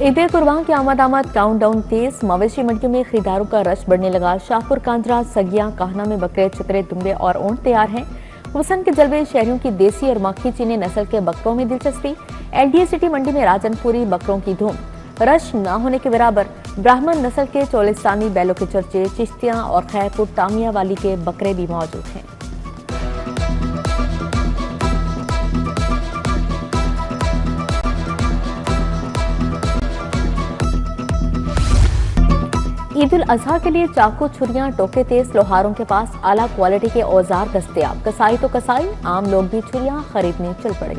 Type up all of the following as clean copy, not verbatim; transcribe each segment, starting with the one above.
ईद कुर्बान की आमद काउंटडाउन तेज। मवेशी मंडियों में खरीदारों का रश बढ़ने लगा। शाहपुर, कांजरा, सगिया, काहना में बकरे, चितरे, दुम्बे और ऊंट तैयार हैं। हुसन के जलवे शहरियों की देसी और मक्खी चीनी नस्ल के बकरों में दिलचस्पी। एलडीए सिटी मंडी में राजनपुरी बकरों की धूम, रश न होने के बराबर। ब्राह्मण नस्ल के चोलिस्तानी बैलों के चर्चे। चिश्तियां और खैरपुर तामिया वाली के बकरे भी मौजूद हैं। ईद उल अजहा के लिए चाकू, छुरियां, टोके तेज लोहारों के पास आला क्वालिटी के औजार दस्तयाब। कसाई तो कसाई, आम लोग भी छुरियां खरीदने चल पड़े।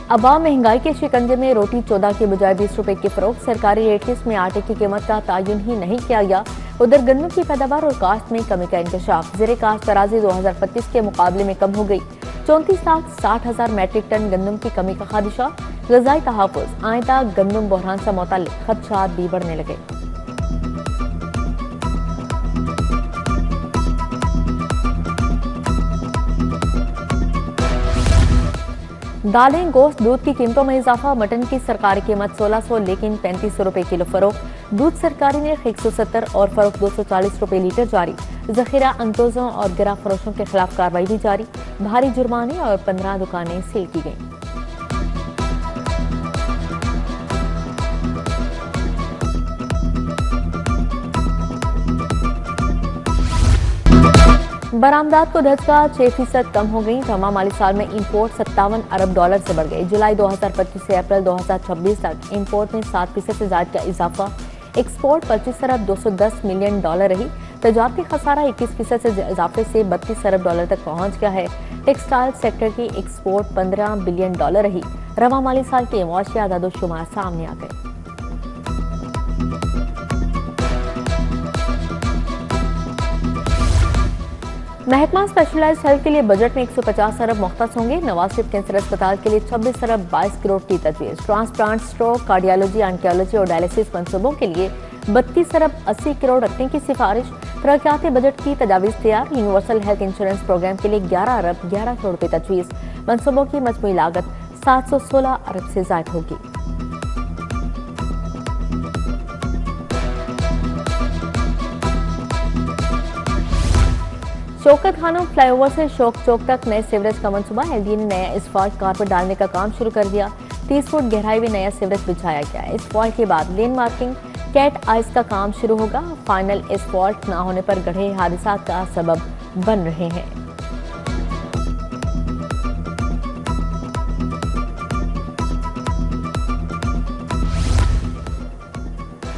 अबा महंगाई के शिकंजे में रोटी 14 के बजाय 20 रुपए की फरोख्त। सरकारी रेट लिस्ट में आटे की कीमत का तायुन ही नहीं किया गया। उधर गन्नों की पैदावार और काश्त में कमी का इंकशाफ। ज़ेरे काश्त तराजी 2025 के मुकाबले में कम हो गई। 34,60,000 मैट्रिक टन गंदम की कमी का खदशा। ग़िज़ाई तहफ़्फ़ुज़, आइंदा गंदम बहरान से मुतल्लिक़ खदशात भी बढ़ने लगे। दालें, गोश्त, दूध की कीमतों में इजाफा। मटन की सरकारी कीमत 1600 लेकिन 3500 रुपए किलो फरोख्त। दूध सरकारी ने 170 और फरोख्त 240 रुपए लीटर जारी। जखीरा अंदोजों और गिरा फरोशों के खिलाफ कार्रवाई भी जारी। भारी जुर्माने और 15 दुकानें सील की गईं। बरामदात को धचका 6% कम हो गई। तमाम माली साल में इंपोर्ट 57 अरब डॉलर से बढ़ गई। जुलाई 2025 से अप्रैल 2026 तक इंपोर्ट में 7% से ज्यादा का इजाफा। एक्सपोर्ट 25 अरब 210 मिलियन डॉलर रही। तजारती खसारा 21% से इजाफे से 32 अरब डॉलर तक पहुंच गया है। टेक्सटाइल सेक्टर की एक्सपोर्ट 15 बिलियन डॉलर रही। रवा माली साल के मुआशी आदादोशुमार सामने आ गए। महकमा स्पेशलाइज्ड हेल्थ के लिए बजट में 150 अरब मुख्तस होंगे। नवाज शरीफ कैंसर अस्पताल के लिए 26 अरब 22 करोड़ की तजवीज़। ट्रांसप्लांट, स्ट्रोक, कार्डियोलॉजी, ऑन्कोलॉजी और डायलिसिस मंसूबों के लिए 32 अरब 80 करोड़ रखने की सिफारिश। तरक्याती बजट की तजावीज़ तैयार। यूनिवर्सल हेल्थ इंश्योरेंस प्रोग्राम के लिए 11 अरब 11 करोड़ की तजवीज़। मंसूबों की मजमूई लागत 716 अरब से ज़ायद होगी। शौकत खानम फ्लाईओवर से शोक चौक तक नए सीवरेज का मंसूबा। एलडीए ने नया एस्फाल्ट कारपेट डालने का काम शुरू कर दिया। 30 फुट गहराई में नया सीवरेज बिछाया गया है। एस्फाल्ट के बाद लेन मार्किंग, कैट आइस का काम शुरू होगा। फाइनल एस्फाल्ट न होने पर गड्ढे हादसा का सबब बन रहे हैं।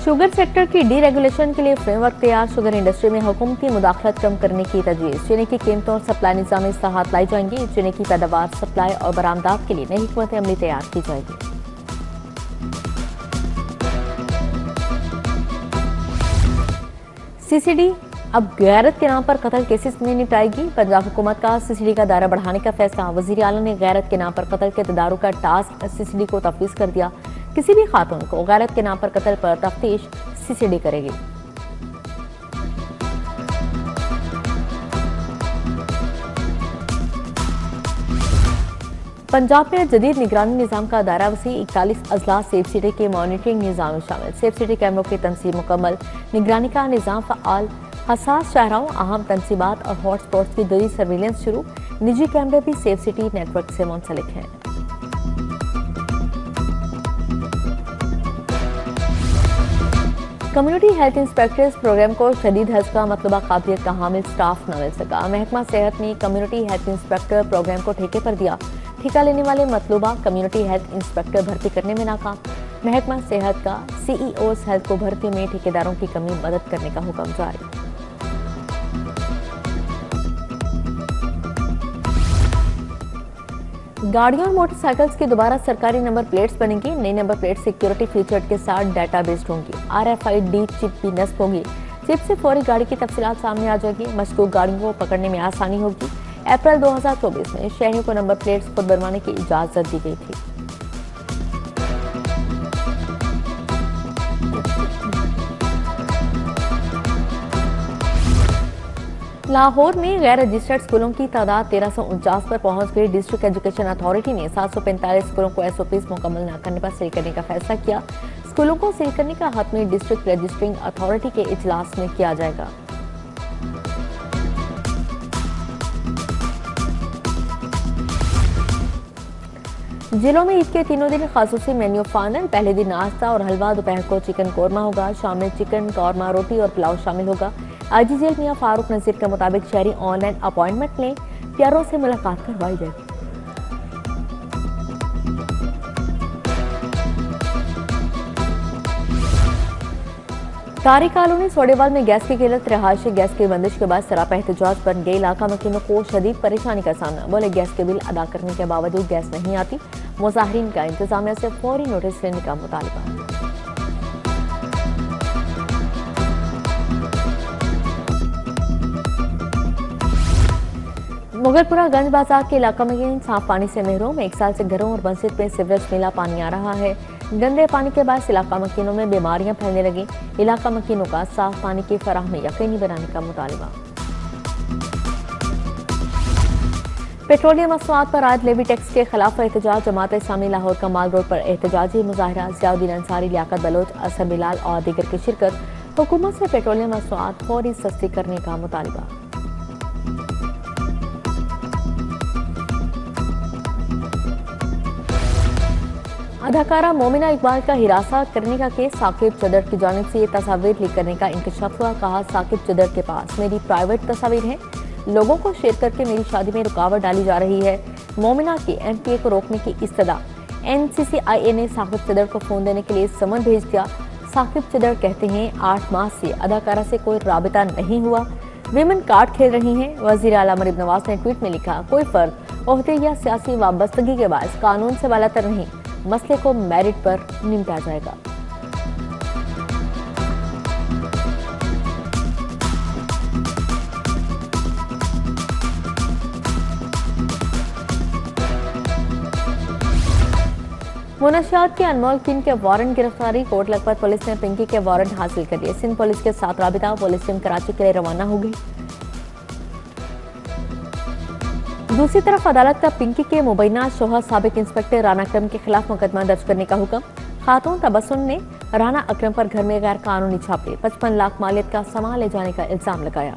शुगर सेक्टर की डीरेगुलेशन के लिए फ्रेमवर्क तैयार। शुगर इंडस्ट्री में हुकूमती मुदाखलत कम करने की तजवीज़। चीनी की कीमतों और सप्लाई निज़ाम में इस्लाहात लाई जाएंगी। चीनी की पैदावार, सप्लाई और बरामदात के लिए नई हिकमत अमली तैयार की जाएगी। सीसीडी अब गैरत के नाम पर कत्ल केसेस में निपटाएगी। पंजाब हुकूमत का सीसीडी का दायरा बढ़ाने का फैसला। वज़ीर आला ने गैरत के नाम पर कत्ल के तदारुक का टास्क सीसीडी को तफवीज़ कर दिया। किसी भी खातून को गैरत के नाम पर कत्ल पर तफ्तीश सीसीडी करेगी। पंजाब में जदीद निगरानी निज़ाम का दायरा वसी। 41 अजला सेफ सिटी के मॉनिटरिंग निज़ाम में शामिल। सेफ सिटी कैमरों की तनसीब मुकम्मल। निगरानी का निज़ाम फ़आल। हसास शाहराहों, अहम तनसीबात और हॉटस्पॉट्स की जदीद सर्विलेंस शुरू। निजी कैमरे भी सेफ सिटी नेटवर्क से मुंसलिक हैं। कम्युनिटी हेल्थ इंस्पेक्टर्स प्रोग्राम को शदीद हज का मतलबा काबिलियत का हामिल स्टाफ न मिल सका। महकमा सेहत ने कम्युनिटी हेल्थ इंस्पेक्टर प्रोग्राम को ठेके पर दिया। ठेका लेने वाले मतलूबा कम्युनिटी हेल्थ इंस्पेक्टर भर्ती करने में नाकाम। महकमा सेहत का सीईओ हेल्थ को भर्ती में ठेकेदारों की कमी मदद करने का हुक्म जारी। गाड़ियों और मोटरसाइकिल्स की दोबारा सरकारी नंबर प्लेट्स बनेंगी। नई नंबर प्लेट सिक्योरिटी फीचर के साथ डाटाबेस्ड होंगी। RFID चिप भी नस्ब होगी। चिप से फौरी गाड़ी की तफसीलात सामने आ जाएगी। मशकूक गाड़ियों को पकड़ने में आसानी होगी। अप्रैल 2024 में शहरियों को नंबर प्लेट्स खुद बनवाने की इजाजत दी गई थी। लाहौर में गैर रजिस्टर्ड स्कूलों की तादाद 1349 पर पहुंच गई। डिस्ट्रिक्ट एजुकेशन अथॉरिटी ने 745 स्कूलों को एसओपीज मुकम्मल न करने पर सील करने का फैसला किया। स्कूलों को सील करने का हतमी डिस्ट्रिक्ट रजिस्ट्रिंग अथॉरिटी के इजलास में किया जाएगा। जिलों में ईद के तीनों दिन खासूसी मेन्यू फाइनल। पहले दिन नाश्ता और हलवा, दोपहर को चिकन कोरमा होगा, शाम में चिकन कोरमा, रोटी और पुलाव शामिल होगा। आईजी जेल मियां फारूक नजीर के मुताबिक शहरी ऑनलाइन अपॉइंटमेंट लें, प्यारों से मुलाकात करवाई जाएगी। तारी कॉलोनी सोडेवाल में गैस की किल्लत, रहायशी गैस की बंदिश के बाद सरापा एहतजाज बन गए। इलाका मकीनों को शदीद परेशानी का सामना। बोले गैस के बिल अदा करने के बावजूद गैस नहीं आती। मुजाहिरीन का इंतजामिया से फौरी नोटिस लेने का मुतालबा। मुगलपुरा गंज बाजार के इलाका में साफ पानी से महरूम। एक साल से घरों और मस्जिद में सीवरेज मिला पानी आ रहा है। गंदे पानी के बाद इलाका मकीनों में बीमारियां फैलने लगी। इलाका मकीनों का साफ पानी की फराहमी यकीनी बनाने का मुतालबा। पेट्रोलियम मसनूआत पर आयद लेवी टैक्स के खिलाफ एहतजाज। जमात इस्लामी लाहौर का माल रोड पर एहतजाजी मुजाहरा। जियाउद्दीन अंसारी, लियाकत बलोच, असर बिलाल और दीगर की शिरकत। हुकूमत से पेट्रोलियम मसनूआत फौरी सस्ती करने का मुतालबा। अदाकारा मोमिना इकबाल का हिरासा करने का केस। साकिब चदर की जानिब से ये तस्वीर लीक करने का इंकशाफ हुआ। कहा, साकिब चदर के पास मेरी प्राइवेट तस्वीर है, लोगों को शेयर करके मेरी शादी में रुकावट डाली जा रही है। मोमिना की एमपीए को रोकने की इस्तदा। एनसीसीआईए ने साकिब चदर को फोन देने के लिए समन भेज दिया। साकिब चदर कहते हैं 8 माह से अदाकारा से कोई राबिता नहीं हुआ, विमेन कार्ड खेल रही हैं। वजीर आला मरीम नवाज ने ट्वीट में लिखा, कोई फर्द ओहदे या सियासी वाबस्तगी के बाद कानून से वालातर नहीं, मसले को मेरिट पर निपटा जाएगा। मुनशियात के अनमोल किन के वारंट गिरफ्तारी। कोट लखपत पुलिस ने पिंकी के वारंट हासिल कर लिए। सिंध पुलिस के साथ राबिता। पुलिस टीम कराची के लिए रवाना हो गई। दूसरी तरफ अदालत का पिंकी के मुबैना शोहर साबिक इंस्पेक्टर राना अकरम के खिलाफ मुकदमा दर्ज करने का हुक्म। खातून तबस्सुम ने राना अकरम पर घर में गैर कानूनी छापे, 55 लाख मालियत का सामान ले जाने का इल्जाम लगाया।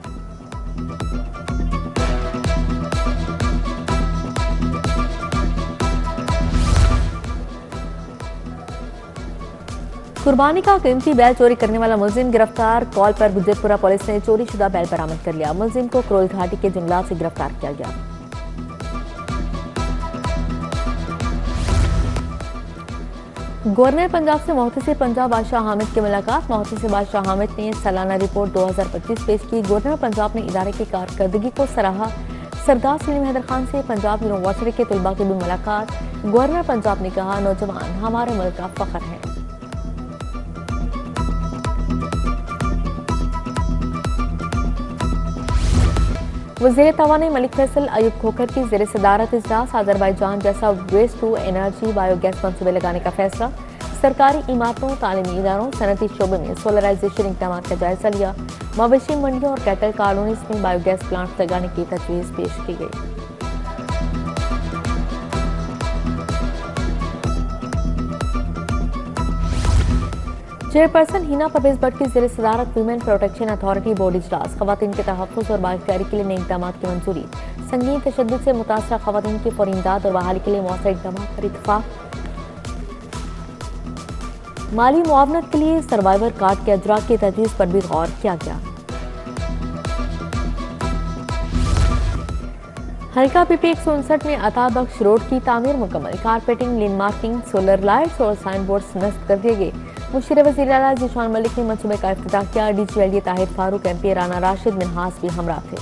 कुर्बानी का कीमती बैल चोरी करने वाला मुलजिम गिरफ्तार। कॉल पर गुजरपुरा पुलिस ने चोरी शुदा बैल बरामद कर लिया। मुलजिम को क्रोल घाटी के जंगलात से गिरफ्तार किया गया। गवर्नर पंजाब से मोहतसिब पंजाब बादशाह हामिद की मुलाकात। मोहतसिब बादशाह हामिद ने सालाना रिपोर्ट 2025 पेश की। गवर्नर पंजाब ने इदारे की कारकर्दगी को सराहा। सरदार सलीम हैदर खान से पंजाब यूनिवर्सिटी के तलबा की भी मुलाकात। गवर्नर पंजाब ने कहा, नौजवान हमारे मुल्क का फख्र है। वज़ीर तवानी मलिक फैसल अयूब खोखर की ज़ेर सदारत इजलास। अज़रबैजान जैसा वेस्ट टू एनर्जी बायोगैस मंसूबे लगाने का फैसला। सरकारी इमारतों, तालीमी इदारों, सनती शोबे में सोलराइजेशन इक़दाम का जायजा लिया। मवेशी मंडियों और कैटल कॉलोनीज में बायोगैस प्लांट लगाने की तजवीज़ पेश की गई। चेयरपर्सन हिना परवेज भट्ट की ज़ेर सदारत वीमेन प्रोटेक्शन अथॉरिटी बोर्ड इजलास। खवातीन के तहफ़्फ़ुज़ और बाइख्तियारी के लिए नए इक़दाम की मंजूरी। संगीन तशद्दुद से मुतासरा खवातीन की फौरी इमदाद और बहाली के लिए मौसर इक़दाम पर इत्तफ़ाक़। माली मुआवनत के लिए सर्वाइवर कार्ड के अजरा की तजवीज़ पर भी गौर किया गया। हल्का पीपी 159 में अता बख्श रोड की तामीर मुकम्मल। कारपेटिंग, लेन मार्किंग, सोलर लाइट्स और साइन बोर्ड नस्ब कर दिए गए। मुशीर वज़ीर आला ज़ीशान मलिक ने मंसूबे का इफ्तिताह किया। डीजीएलडी ताहिर फारूक, एमपी राना राशिद मिनहास भी हमरा थे।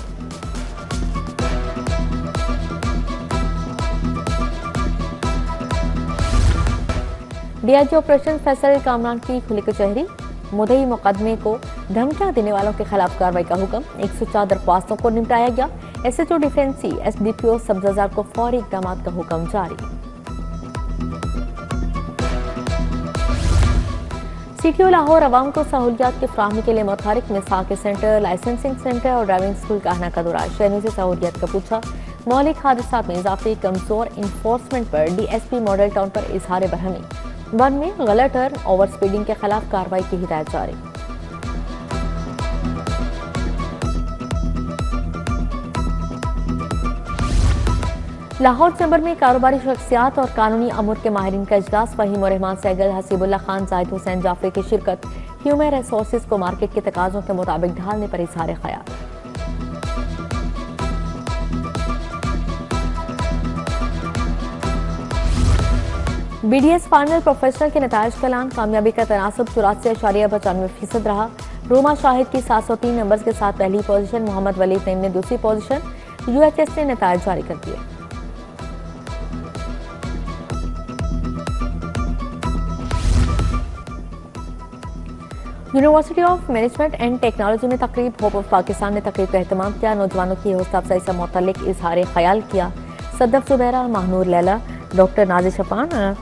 डीआईजी ऑपरेशन फैसल कामरान की खुली कचहरी। मुद्दई मुकदमे को धमकियां देने वालों के खिलाफ कार्रवाई का हुक्म। 104 दरख्वास्तों को निपटाया गया। एसएचओ डिफेंसी एसडीपीओ सब्जाजार को फौरी इक़दाम का हुक्म जारी। CTO लाहौर आवाम को सहूलियात की फराहमी के लिए मुतहरिक मिसाक सेंटर, लाइसेंसिंग सेंटर और ड्राइविंग स्कूल का कहना का दौरा। शहरों से सहूलियत का पूछा। मौलिक हादसा में इजाफे कमजोर इंफोर्समेंट पर DSP मॉडल टाउन पर इजहार बरहमी। वन में गलत टर्न, ओवर स्पीडिंग के खिलाफ कार्रवाई की हिदायत जारी। लाहौर चैम्बर में कारोबारी शख्सियात और कानूनी अमूर के माहिरीन का इजलास। फहीम और रहमान सहगल, हसीबुल्ला खान, जाहिद हुसैन जाफरी की शिरकत। ह्यूमन रिसोर्सेज को मार्केट के तकाजों के मुताबिक ढालने पर इजहार ख्याल। BDS फाइनल प्रोफेशनल के नताइज का ऐलान। कामयाबी का तनासब 84.95% रहा। रोमा शाहिद की 703 नंबर के साथ पहली पोजीशन, मोहम्मद वलीद नईम ने दूसरी पोजीशन। UHS ने नताइज जारी कर दिए। University of management and technology में तकरीब। होप ऑफ पाकिस्तान ने तकरीब का एहतमाम किया। नौजवानों की हौसला अफजाई से मुतल्लिक इजहार ख्याल किया। सदफ जुबैरा, महानूर लैला, डॉक्टर नाजिर शफान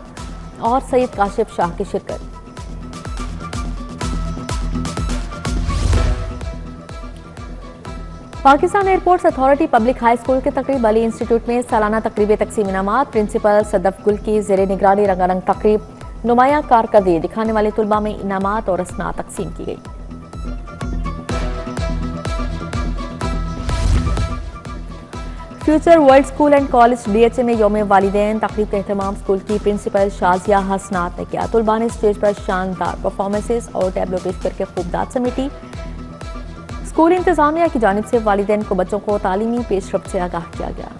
और सैयद काशिफ शाह की शिरकत। Pakistan airports authority public high school के तकरीब। अली इंस्टीट्यूट में सालाना तकरीब तकसीम इनामात। प्रिंसिपल सदफ गुल की ज़ेरे निगरानी रंगारंग तकरीब। नुमाया कारकर्दगी दिखाने वाले तुलबा में इनामात और असना तकसीम की गई। Future world school and college DHA में यौम वालिदैन तकरीब का एहतमाम स्कूल की प्रिंसिपल शाजिया हसनात ने किया। तुलबा ने स्टेज पर शानदार परफॉर्मेंसेस और टैबलो पेश करके खूब दाद समेटी। स्कूल इंतजामिया की जानिब से वालिदैन को बच्चों को तालीमी पेशरफ्त से आगाह किया गया।